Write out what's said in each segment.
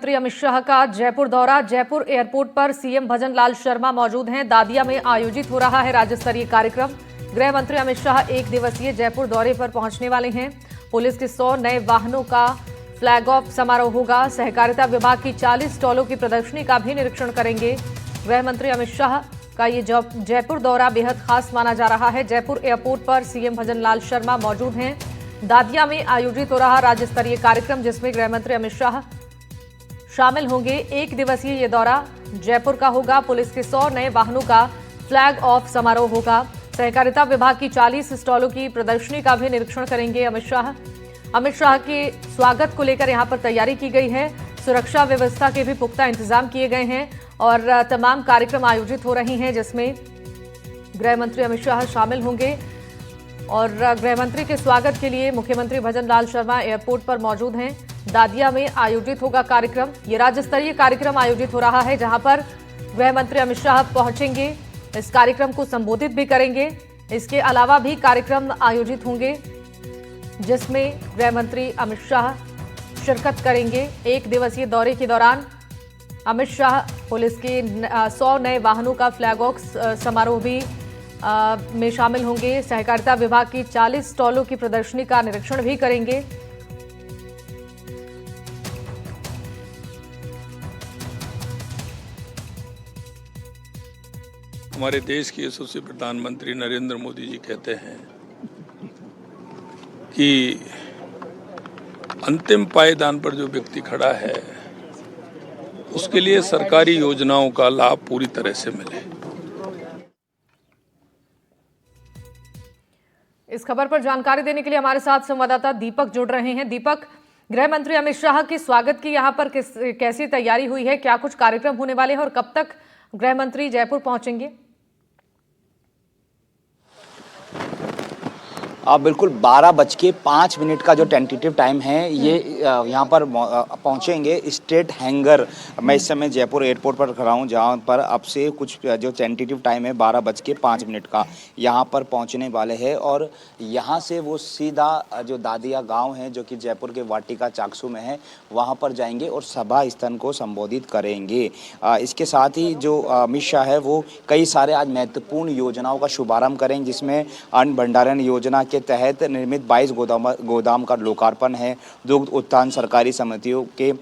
मंत्री अमित शाह का जयपुर दौरा। जयपुर एयरपोर्ट पर सीएम भजन लाल शर्मा मौजूद हैं। दादिया में आयोजित हो रहा है राज्य स्तरीय कार्यक्रम। गृह मंत्री अमित शाह एक दिवसीय जयपुर दौरे पर पहुंचने वाले हैं। पुलिस के 100 नए वाहनों का फ्लैग ऑफ समारोह होगा। सहकारिता विभाग की 40 स्टॉलों की प्रदर्शनी का भी निरीक्षण करेंगे। गृह मंत्री अमित शाह का ये जयपुर दौरा बेहद खास माना जा रहा है। जयपुर एयरपोर्ट पर सीएम भजन लाल शर्मा मौजूद हैं। दादिया में आयोजित हो रहा राज्य स्तरीय कार्यक्रम, जिसमें गृह मंत्री अमित शाह शामिल होंगे। एक दिवसीय ये दौरा जयपुर का होगा। पुलिस के 100 नए वाहनों का फ्लैग ऑफ समारोह होगा। सहकारिता विभाग की 40 स्टॉलों की प्रदर्शनी का भी निरीक्षण करेंगे अमित शाह। अमित शाह के स्वागत को लेकर यहां पर तैयारी की गई है। सुरक्षा व्यवस्था के भी पुख्ता इंतजाम किए गए हैं और तमाम कार्यक्रम आयोजित हो रहे हैं, जिसमें गृह मंत्री अमित शाह शामिल होंगे। और गृह मंत्री के स्वागत के लिए मुख्यमंत्री भजन लाल शर्मा एयरपोर्ट पर मौजूद हैं। दादिया में आयोजित होगा कार्यक्रम। ये राज्य स्तरीय कार्यक्रम आयोजित हो रहा है, जहां पर गृह मंत्री अमित शाह पहुंचेंगे। इस कार्यक्रम को संबोधित भी करेंगे। इसके अलावा भी कार्यक्रम आयोजित होंगे, जिसमें गृह मंत्री अमित शाह शिरकत करेंगे। एक दिवसीय दौरे के दौरान अमित शाह पुलिस के 100 नए वाहनों का फ्लैग ऑफ समारोह भी में शामिल होंगे। सहकारिता विभाग की 40 स्टॉलों की प्रदर्शनी का निरीक्षण भी करेंगे। हमारे देश के यशस्वी प्रधानमंत्री नरेंद्र मोदी जी कहते हैं कि अंतिम पायदान पर जो व्यक्ति खड़ा है, उसके लिए सरकारी योजनाओं का लाभ पूरी तरह से मिले। इस खबर पर जानकारी देने के लिए हमारे साथ संवाददाता दीपक जुड़ रहे हैं। दीपक, गृह मंत्री अमित शाह के स्वागत की यहां पर कैसी तैयारी हुई है? क्या कुछ कार्यक्रम होने वाले हैं और कब तक गृह मंत्री जयपुर पहुंचेंगे? बिल्कुल 12:05 का जो टेंटेटिव टाइम है, ये यहाँ पर पहुँचेंगे। स्टेट हैंगर, मैं इस समय जयपुर एयरपोर्ट पर खड़ा हूँ, जहाँ पर अब से कुछ जो टेंटेटिव टाइम है 12:05 का, यहाँ पर पहुँचने वाले हैं। और यहाँ से वो सीधा जो दादिया गांव है, जो कि जयपुर के वाटिका चाकसू में है, वहाँ पर जाएंगे और सभा स्थल को संबोधित करेंगे। इसके साथ ही जो अमित शाह है, वो कई सारे आज महत्वपूर्ण योजनाओं का शुभारंभ करेंगे, जिसमें अन्न भंडारण योजना के तहत निर्मित 22 गोदाम का लोकार्पण है। दुग्ध उत्थान सरकारी समितियों के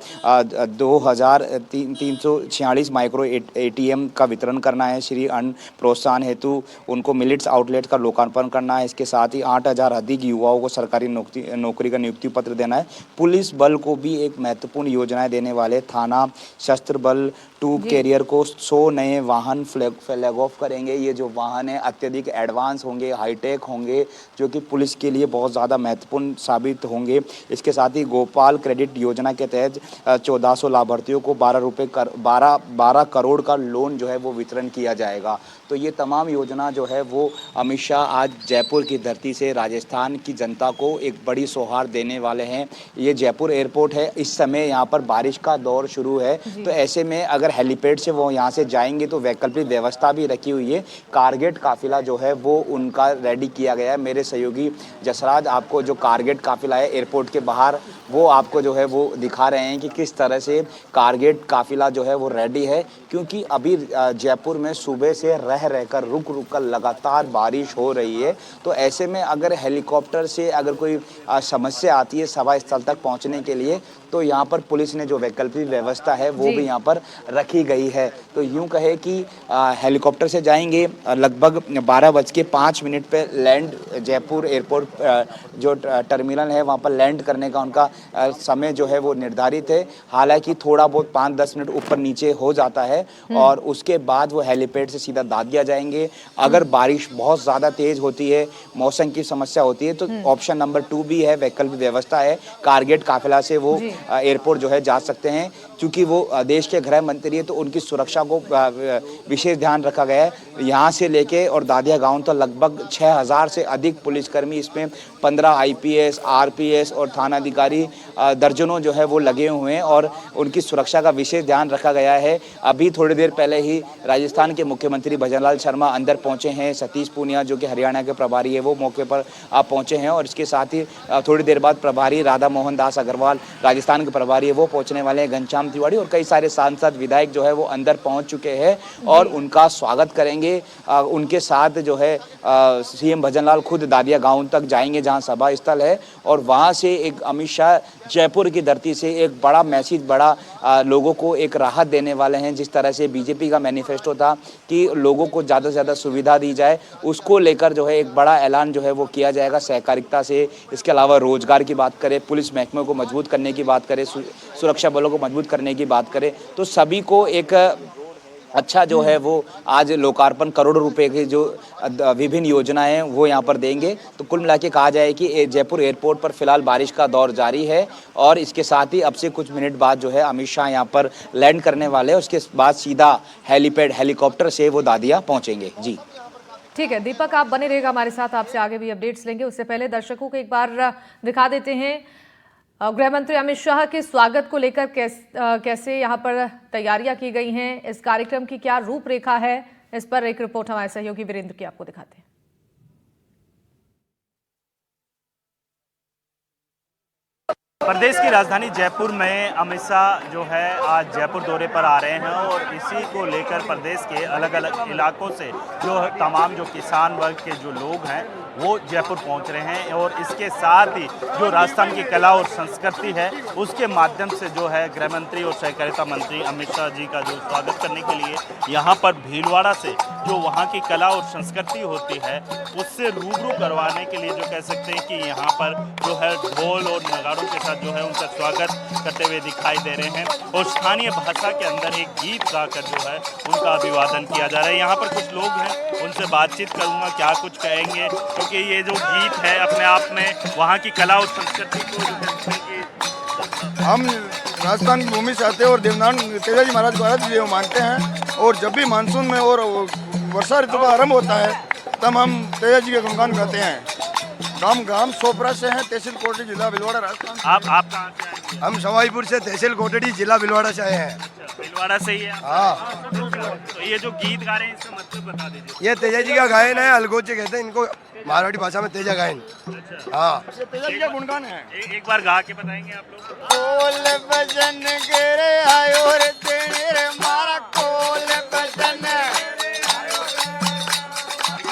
2346 माइक्रो एटीएम का वितरण करना है। श्री अन्न प्रोत्साहन हेतु उनको मिलेट्स आउटलेट का लोकार्पण करना है। इसके साथ ही 8000 अधिक युवाओं को सरकारी नौकरी का नियुक्ति पत्र देना है। पुलिस बल को भी एक महत्वपूर्ण योजनाएं देने वाले। थाना शस्त्र बल ट्यूब कैरियर को 100 नए वाहन फ्लैग ऑफ करेंगे। ये जो वाहन है अत्यधिक एडवांस होंगे, हाईटेक होंगे, जो कि पुलिस के लिए बहुत ज़्यादा महत्वपूर्ण साबित होंगे। इसके साथ ही गोपाल क्रेडिट योजना के तहत 1400 लाभार्थियों को 12 करोड़ का लोन जो है वो वितरण किया जाएगा। तो ये तमाम योजना जो है वो अमित शाह आज जयपुर की धरती से राजस्थान की जनता को एक बड़ी सौहार्द देने वाले हैं। ये जयपुर एयरपोर्ट है, इस समय यहाँ पर बारिश का दौर शुरू है, तो ऐसे में अगर हेलीपैड से वो यहाँ से जाएंगे तो वैकल्पिक व्यवस्था भी रखी हुई है। कारगेट काफिला जो है वो उनका रेडी किया गया है। मेरे सहयोगी जसराज आपको जो कारगेट काफिला है एयरपोर्ट के बाहर, वो आपको जो है वो दिखा रहे हैं कि किस तरह से कारगेट काफिला जो है वो रेडी है। क्योंकि अभी जयपुर में सुबह से रहकर रुक कर लगातार बारिश हो रही है, तो ऐसे में अगर हेलीकॉप्टर से अगर कोई समस्या आती है सभा स्थल तक पहुंचने के लिए, तो यहाँ पर पुलिस ने जो वैकल्पिक व्यवस्था है वो भी यहाँ पर रखी गई है। तो यूँ कहे कि हेलीकॉप्टर से जाएंगे, लगभग 12:05 पे लैंड जयपुर एयरपोर्ट जो टर्मिनल है वहाँ पर लैंड करने का उनका समय जो है वो निर्धारित है। हालांकि थोड़ा बहुत 5-10 मिनट ऊपर नीचे हो जाता है और उसके बाद वो हेलीपैड से सीधा दादिया जाएंगे। अगर बारिश बहुत ज़्यादा तेज़ होती है, मौसम की समस्या होती है, तो ऑप्शन नंबर 2 भी है, वैकल्पिक व्यवस्था है। कारगेट काफिला से वो एयरपोर्ट जो है जा सकते हैं। क्योंकि वो देश के गृह मंत्री है, तो उनकी सुरक्षा को विशेष ध्यान रखा गया है। यहाँ से लेके और दादिया गांव तो लगभग 6000 से अधिक पुलिस पुलिसकर्मी, इसमें 15 IPS, RPS और थानाधिकारी दर्जनों जो है वो लगे हुए हैं और उनकी सुरक्षा का विशेष ध्यान रखा गया है। अभी थोड़ी देर पहले ही राजस्थान के मुख्यमंत्री भजनलाल शर्मा अंदर पहुंचे हैं। सतीश पूनिया जो कि हरियाणा के प्रभारी है वो मौके पर पहुंचे हैं और इसके साथ ही थोड़ी देर बाद प्रभारी राधा मोहन दास अग्रवाल, राजस्थान के प्रभारी है, वो पहुंचने वाले हैं। घनश्याम तिवारी और कई सारे सांसद विधायक जो है वो अंदर पहुंच चुके हैं और उनका स्वागत करेंगे। उनके साथ जो है CM भजनलाल खुद दादिया गांव तक जाएंगे जहां सभा स्थल है और वहां से एक अमित शाह जयपुर की धरती से एक बड़ा मैसेज, बड़ा लोगों को एक राहत देने वाले हैं। जिस तरह से बीजेपी का मैनिफेस्टो था कि लोगों को ज़्यादा से ज़्यादा सुविधा दी जाए, उसको लेकर जो है एक बड़ा ऐलान जो है वो किया जाएगा सहकारिता से। इसके अलावा रोजगार की बात करें, पुलिस महकमे को मजबूत करने की बात करें, सुरक्षा बलों को मजबूत करने की बात करें, तो सभी को एक अच्छा जो है वो आज लोकार्पण, करोड़ों रुपए की जो विभिन्न योजनाएं हैं वो यहाँ पर देंगे। तो कुल मिला के कहा जाए कि जयपुर एयरपोर्ट पर फिलहाल बारिश का दौर जारी है और इसके साथ ही अब से कुछ मिनट बाद जो है अमित शाह यहाँ पर लैंड करने वाले हैं। उसके बाद सीधा हेलीपैड, हेलीकॉप्टर से वो दादिया पहुँचेंगे। जी ठीक है दीपक, आप बने रहेगा हमारे साथ, आपसे आगे भी अपडेट्स लेंगे। उससे पहले दर्शकों को एक बार दिखा देते हैं गृह मंत्री अमित शाह के स्वागत को लेकर कैसे यहाँ पर तैयारियां की गई हैं, इस कार्यक्रम की क्या रूपरेखा है, इस पर एक रिपोर्ट हमारे सहयोगी वीरेंद्र की आपको दिखाते हैं। प्रदेश की राजधानी जयपुर में अमित शाह जो है आज जयपुर दौरे पर आ रहे हैं और इसी को लेकर प्रदेश के अलग अलग इलाकों से जो तमाम जो किसान वर्ग के जो लोग हैं वो जयपुर पहुंच रहे हैं और इसके साथ ही जो राजस्थान की कला और संस्कृति है उसके माध्यम से जो है गृह मंत्री और सहकारिता मंत्री अमित शाह जी का जो स्वागत करने के लिए यहाँ पर भीलवाड़ा से जो वहाँ की कला और संस्कृति होती है उससे रूबरू करवाने के लिए जो कह सकते हैं कि यहाँ पर जो है ढोल और नगाड़ों के साथ जो है उनका स्वागत करते हुए दिखाई दे रहे हैं और स्थानीय भाषा के अंदर एक गीत गाकर जो है उनका अभिवादन किया जा रहा है। यहाँ पर कुछ लोग हैं, उनसे बातचीत करूँगा क्या कुछ कहेंगे, क्योंकि ये जो गीत है अपने आप में वहाँ की कला और संस्कृति को जो है हम राजस्थान की भूमि से आते हैं और देवनारायण तेजाजी महाराज को ये मानते हैं और जब भी मानसून में और वर्षा ऋतु का आरंभ होता है तब हम तेजाजी के गुणगान गाते हैं। गांव सोपरा से हैं, तहसील कोटड़ी, जिला भीलवाड़ा, राजस्थान। आप कहाँ से आए हैं? हम सवाईपुर से, तहसील कोटड़ी, जिला भीलवाड़ा से आए हैं। भीलवाड़ा से ही है? हाँ। तो ये जो गीत गा रहे हैं इसका मतलब बता दीजिए। ये तेजाजी का गायन है, अलगोचे कहते हैं इनको मारवाड़ी भाषा में, तेजा गायन। हाँ, तेजाजी का गुणगान है। एक बार गा के बताएंगे आप लोग। कोल बजन गिरे आयो रे तेरे मारा कोल बजन।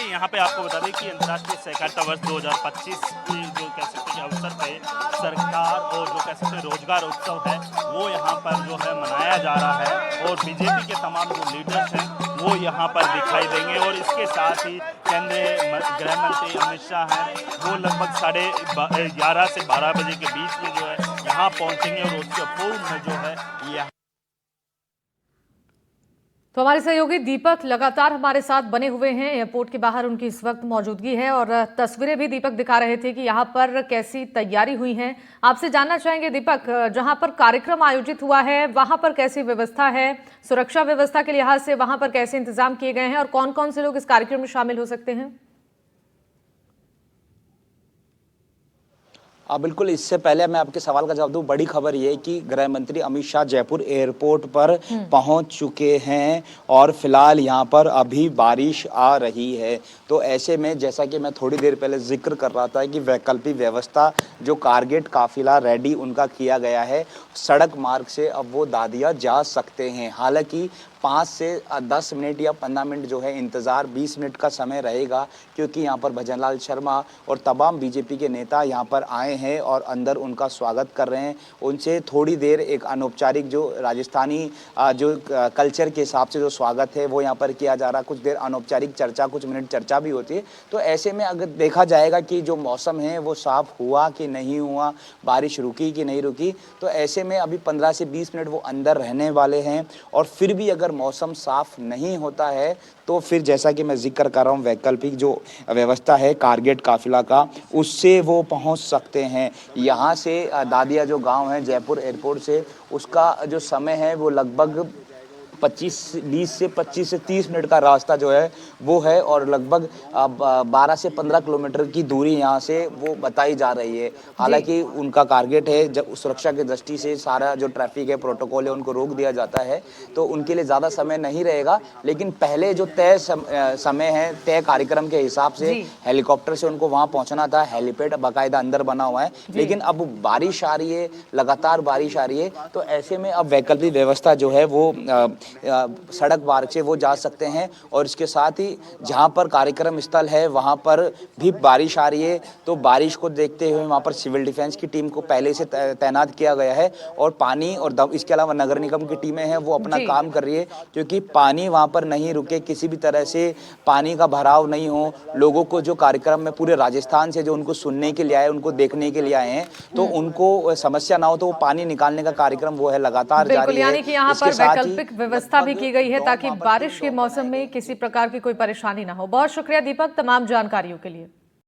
यहाँ पे आपको बता दें कि अंतर्राष्ट्रीय सहकारिता वर्ष 2025 की जो कह सकते हैं अवसर पे सरकार और जो कह सकते हैं रोजगार उत्सव है वो यहाँ पर जो है मनाया जा रहा है और बीजेपी के तमाम जो लीडर्स हैं वो यहाँ पर दिखाई देंगे और इसके साथ ही केंद्रीय गृह मंत्री अमित शाह हैं वो लगभग 11:30 से 12 बजे के बीच में जो है यहाँ पहुँचेंगे और उसके पूर्व में जो है यहाँ। तो हमारे सहयोगी दीपक लगातार हमारे साथ बने हुए हैं, एयरपोर्ट के बाहर उनकी इस वक्त मौजूदगी है और तस्वीरें भी दीपक दिखा रहे थे कि यहाँ पर कैसी तैयारी हुई है। आपसे जानना चाहेंगे दीपक, जहाँ पर कार्यक्रम आयोजित हुआ है वहाँ पर कैसी व्यवस्था है, सुरक्षा व्यवस्था के लिहाज से वहाँ पर कैसे इंतजाम किए गए हैं और कौन कौन से लोग इस कार्यक्रम में शामिल हो सकते हैं? बिल्कुल, इससे पहले मैं आपके सवाल का जवाब दूं, बड़ी खबर ये है कि गृह मंत्री अमित शाह जयपुर एयरपोर्ट पर पहुंच चुके हैं और फिलहाल यहां पर अभी बारिश आ रही है। तो ऐसे में जैसा कि मैं थोड़ी देर पहले जिक्र कर रहा था कि वैकल्पिक व्यवस्था जो कारगेट काफिला रेडी उनका किया गया है, सड़क मार्ग से अब वो दादिया जा सकते हैं। हालांकि 5 से 10 मिनट या 15 मिनट जो है इंतज़ार, 20 मिनट का समय रहेगा क्योंकि यहाँ पर भजनलाल शर्मा और तमाम बीजेपी के नेता यहाँ पर आए हैं और अंदर उनका स्वागत कर रहे हैं। उनसे थोड़ी देर एक अनौपचारिक जो राजस्थानी जो कल्चर के हिसाब से जो स्वागत है वो यहाँ पर किया जा रहा है। कुछ देर अनौपचारिक चर्चा, कुछ मिनट चर्चा भी होती है। तो ऐसे में अगर देखा जाएगा कि जो मौसम है वो साफ हुआ कि नहीं हुआ, बारिश रुकी कि नहीं रुकी, तो ऐसे में अभी 15 से 20 मिनट वो अंदर रहने वाले हैं और फिर भी अगर मौसम साफ नहीं होता है तो फिर जैसा कि मैं जिक्र कर रहा हूँ वैकल्पिक जो व्यवस्था है कारगेट काफिला का, उससे वो पहुँच सकते हैं। यहाँ से दादिया जो गांव है जयपुर एयरपोर्ट से, उसका जो समय है वो लगभग 20 से 30 मिनट का रास्ता जो है वो है, और लगभग 12 से 15 किलोमीटर की दूरी यहाँ से वो बताई जा रही है। हालांकि उनका टारगेट है, जब सुरक्षा की दृष्टि से सारा जो ट्रैफिक है, प्रोटोकॉल है, उनको रोक दिया जाता है, तो उनके लिए ज़्यादा समय नहीं रहेगा। लेकिन पहले जो तय समय है, तय कार्यक्रम के हिसाब से हेलीकॉप्टर से उनको वहाँ पहुँचना था। हेलीपैड बाकायदा अंदर बना हुआ है, लेकिन अब बारिश आ रही है, लगातार बारिश आ रही है, तो ऐसे में अब वैकल्पिक व्यवस्था जो है वो सड़क मार्ग से वो जा सकते हैं। और इसके साथ ही जहाँ पर कार्यक्रम स्थल है वहाँ पर भी बारिश आ रही है, तो बारिश को देखते हुए वहाँ पर सिविल डिफेंस की टीम को पहले से तैनात किया गया है, और पानी और इसके अलावा नगर निगम की टीमें हैं वो अपना काम कर रही है, क्योंकि पानी वहाँ पर नहीं रुके, किसी भी तरह से पानी का भराव नहीं हो। लोगों को जो कार्यक्रम में पूरे राजस्थान से जो उनको सुनने के लिए आए, उनको देखने के लिए आए हैं, तो उनको समस्या ना हो, तो वो पानी निकालने का कार्यक्रम वो है लगातार जारी है। यानी कि यहाँ पर वैकल्पिक व्यवस्था भी की गई है ताकि बारिश के मौसम में किसी प्रकार की कोई परेशानी ना हो। बहुत शुक्रिया दीपक तमाम जानकारियों के लिए।